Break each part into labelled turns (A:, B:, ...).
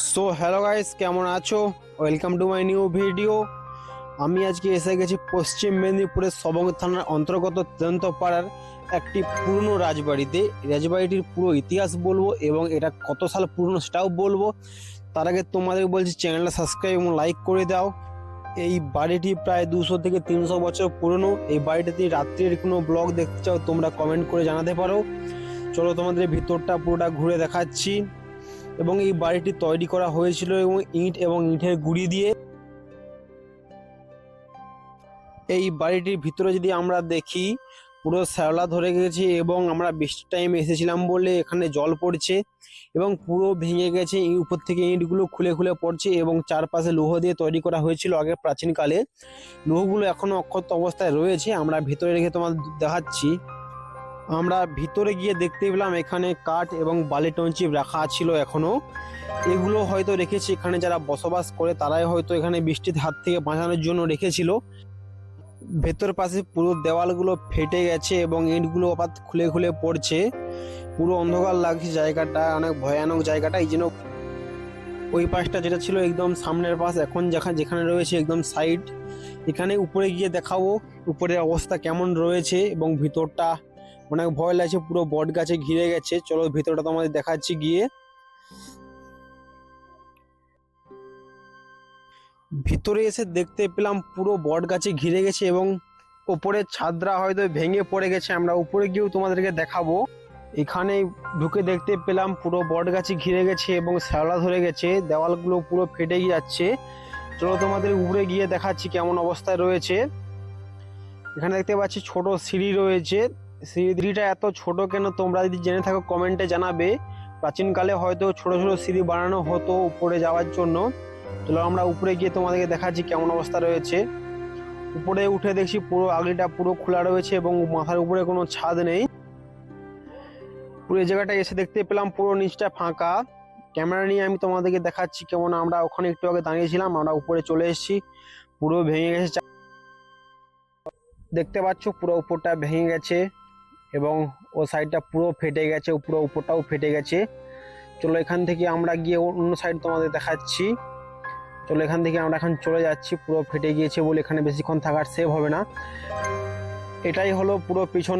A: So hello guys, কেমন আছো? Welcome to my new video. আমি আজকে এসে গেছি পশ্চিম মেদিনীপুরের সবং থানার অন্তর্গত তেজন্তপাড়ার একটি পুরনো রাজবাড়িতে। রাজবাড়িটির পুরো ইতিহাস বলবো এবং এটা কত সাল পুরনো সেটাও বলবো। তার আগে তোমাদের বলছি চ্যানেলটা সাবস্ক্রাইব এবং লাইক করে দাও। এই বাড়িটি প্রায় 200 থেকে 300 বছর পুরনো। এই বাড়িটিতে রাত্রির কোনো ব্লগ দেখতে চাও তোমরা কমেন্ট করে জানাতে পারো। চলো তোমাদের ভিতরটা পুরোটা ঘুরে দেখাচ্ছি। এবং এই বাড়িটি তৈরি করা হয়েছিল এবং ইট এবং ইটের গুঁড়ি দিয়ে। এই বাড়িটির ভিতরে যদি আমরা দেখি, পুরো শ্যাওলা ধরে গেছে এবং আমরা বৃষ্টির টাইমে এসেছিলাম বলে এখানে জল পড়ছে এবং পুরো ভেঙে গেছে। উপর থেকে ইটগুলো খুলে খুলে পড়ছে এবং চারপাশে লোহ দিয়ে তৈরি করা হয়েছিল আগে প্রাচীনকালে। লোহগুলো এখনো অক্ষত অবস্থায় রয়েছে। আমরা ভিতরে রেখে তোমাদের দেখাচ্ছি। আমরা ভিতরে গিয়ে দেখতে পেলাম এখানে কাঠ এবং বালি টঞ্চিপ রাখা ছিল এখনো। এগুলো হয়তো রেখেছে এখানে যারা বসবাস করে, তারাই হয়তো এখানে বৃষ্টির হাত থেকে বাঁচানোর জন্য রেখেছিল। ভেতর পাশে পুরো দেওয়ালগুলো ফেটে গেছে এবং ইটগুলো আবার খুলে খুলে পড়ছে। পুরো অন্ধকার লাগছে জায়গাটা, অনেক ভয়ানক জায়গাটা। এই জন্য ওই পাশটা যেটা ছিল একদম সামনের পাশ, এখন যেখানে রয়েছে একদম সাইড। এখানে উপরে গিয়ে দেখাবো উপরের অবস্থা কেমন রয়েছে এবং ভিতরটা অনেক ভয় লাগছে, পুরো বট গাছে ঘিরে গেছে। চলো ভিতরটা তোমাদের দেখাচ্ছি গিয়ে। ভিতরে এসে দেখতে পেলাম পুরো বট গাছে ঘিরে গেছে এবং ওপরের ছাদরা হয়তো ভেঙে পড়ে গেছে। আমরা উপরে গিয়েও তোমাদেরকে দেখাবো। এখানে ঢুকে দেখতে পেলাম পুরো বট গাছে ঘিরে গেছে এবং শ্যাওলা ধরে গেছে, দেওয়ালগুলো পুরো ফেটে যাচ্ছে। চলো তোমাদের উপরে গিয়ে দেখাচ্ছি কেমন অবস্থায় রয়েছে। এখানে দেখতে পাচ্ছি ছোট সিঁড়ি রয়েছে। সিঁড়িটা এত ছোট কেন তোমরা যদি জেনে থাকো কমেন্টে জানাবে। প্রাচীনকালে হয়তো ছোট ছোট সিঁড়ি বানানো হতো উপরে যাওয়ার জন্য। চলো আমরা উপরে গিয়ে তোমাদেরকে দেখাচ্ছি কেমন অবস্থা রয়েছে। উপরে উঠে দেখছি পুরো আগলিটা পুরো খোলা রয়েছে এবং মাথার উপরে কোনো ছাদ নেই। পুরো এই জায়গাটা এসে দেখতে পেলাম পুরো নিচটা ফাঁকা। ক্যামেরা নিয়ে আমি তোমাদেরকে দেখাচ্ছি কেমন। আমরা ওখানে একটু আগে দাঁড়িয়েছিলাম, আমরা উপরে চলে এসেছি। পুরো ভেঙে গেছে, দেখতে পাচ্ছ পুরো উপরটা ভেঙে গেছে এবং ও সাইডটা পুরো ফেটে গেছে, পুরো উপরটাও ফেটে গেছে। চলো এখান থেকে আমরা গিয়ে অন্য সাইড তোমাদের দেখাচ্ছি। চলো এখান থেকে আমরা এখন চলে যাচ্ছি। পুরো ফেটে গিয়েছে বলে এখানে বেশিক্ষণ থাকার সেভ হবে না। এটাই হলো পুরো পিছন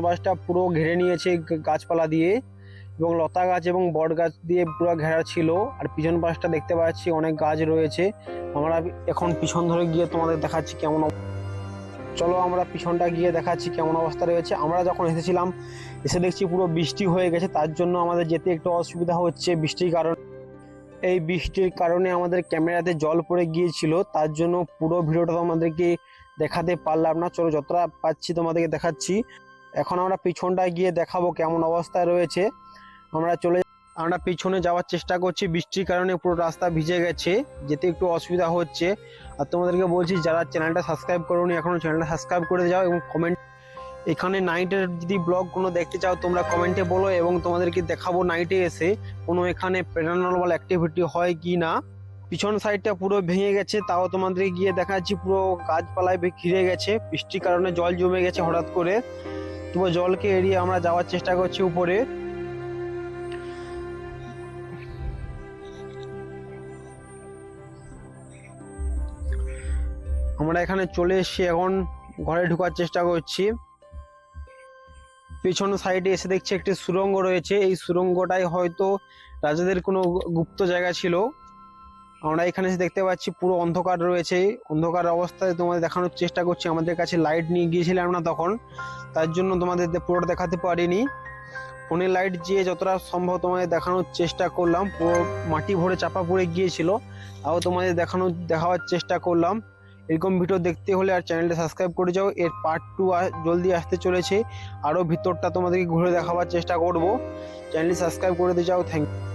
A: পাশটা পুরো ঘিরে নিয়েছে গাছপালা দিয়ে এবং লতা গাছ এবং বট গাছ দিয়ে পুরো ঘেরা ছিল। আর পিছন পাশটা দেখতে পাচ্ছি অনেক গাছ রয়েছে। আমরা এখন পিছন ধরে গিয়ে তোমাদের দেখাচ্ছি কেমন। চলো আমরা পিছনটা গিয়ে দেখাচ্ছি কেমন অবস্থা রয়েছে। আমরা যখন এসেছিলাম এসে দেখছি পুরো বৃষ্টি হয়ে গেছে, তার জন্য আমাদের যেতে একটু অসুবিধা হচ্ছে বৃষ্টির কারণে। এই বৃষ্টির কারণে আমাদের ক্যামেরাতে জল পড়ে গিয়েছিল, তার জন্য পুরো ভিডিওটা তোমাদেরকে দেখাতে পারলাম না। চলো যতটা পাচ্ছি তোমাদেরকে দেখাচ্ছি। এখন আমরা পিছনটা গিয়ে দেখাবো কেমন অবস্থায় রয়েছে। আমরা পিছনে যাওয়ার চেষ্টা করছি, বৃষ্টির কারণে পুরো রাস্তা ভিজে গেছে, যেতে একটু অসুবিধা হচ্ছে। আর তোমাদেরকে বলছি যারা চ্যানেলটা সাবস্ক্রাইব করোনি এখনো চ্যানেলটা সাবস্ক্রাইব করে যাও এবং কমেন্ট। এখানে নাইটের যদি ব্লগ কোনো দেখতে চাও তোমরা কমেন্টে বলো এবং তোমাদেরকে দেখাবো নাইটে এসে কোনো এখানে প্যারানর্মাল অ্যাক্টিভিটি হয় কি না। পিছন সাইডটা পুরো ভেঙে গেছে, তাও তোমাদেরকে গিয়ে দেখাচ্ছি। পুরো গাছপালায় ঘিরে গেছে, বৃষ্টির কারণে জল জমে গেছে হঠাৎ করে। তবু জলকে এড়িয়ে আমরা যাওয়ার চেষ্টা করছি উপরে। আমরা এখানে চলে এসেছি, এখন ঘরে ঢোকার চেষ্টা করছি। পিছন সাইডে এসে দেখছি একটি সুড়ঙ্গ রয়েছে। এই সুড়ঙ্গটাই হয়তো রাজাদের কোনো গুপ্ত জায়গা ছিল। আমরা এখানে এসে দেখতে পাচ্ছি পুরো অন্ধকার রয়েছে। অন্ধকার অবস্থায় তোমাদের দেখানোর চেষ্টা করছি। আমাদের কাছে লাইট নিয়ে গিয়েছিলাম না তখন, তার জন্য তোমাদের পুরোটা দেখাতে পারিনি। ফোনের লাইট দিয়ে যতটা সম্ভব তোমাদের দেখানোর চেষ্টা করলাম। পুরো মাটি ভরে চাপা পড়ে গিয়েছিল, তাও তোমাদের দেখাবার চেষ্টা করলাম। এরকম ভিডিও দেখতে হলে আর চ্যানেলটা সাবস্ক্রাইব করে যাও। এর পার্ট 2 জলদি আসতে চলেছে। আরও ভিতরটা তোমাদেরকে ঘুরে দেখাবার চেষ্টা করব। চ্যানেলটি সাবস্ক্রাইব করে দিয়ে যাও। Thank you.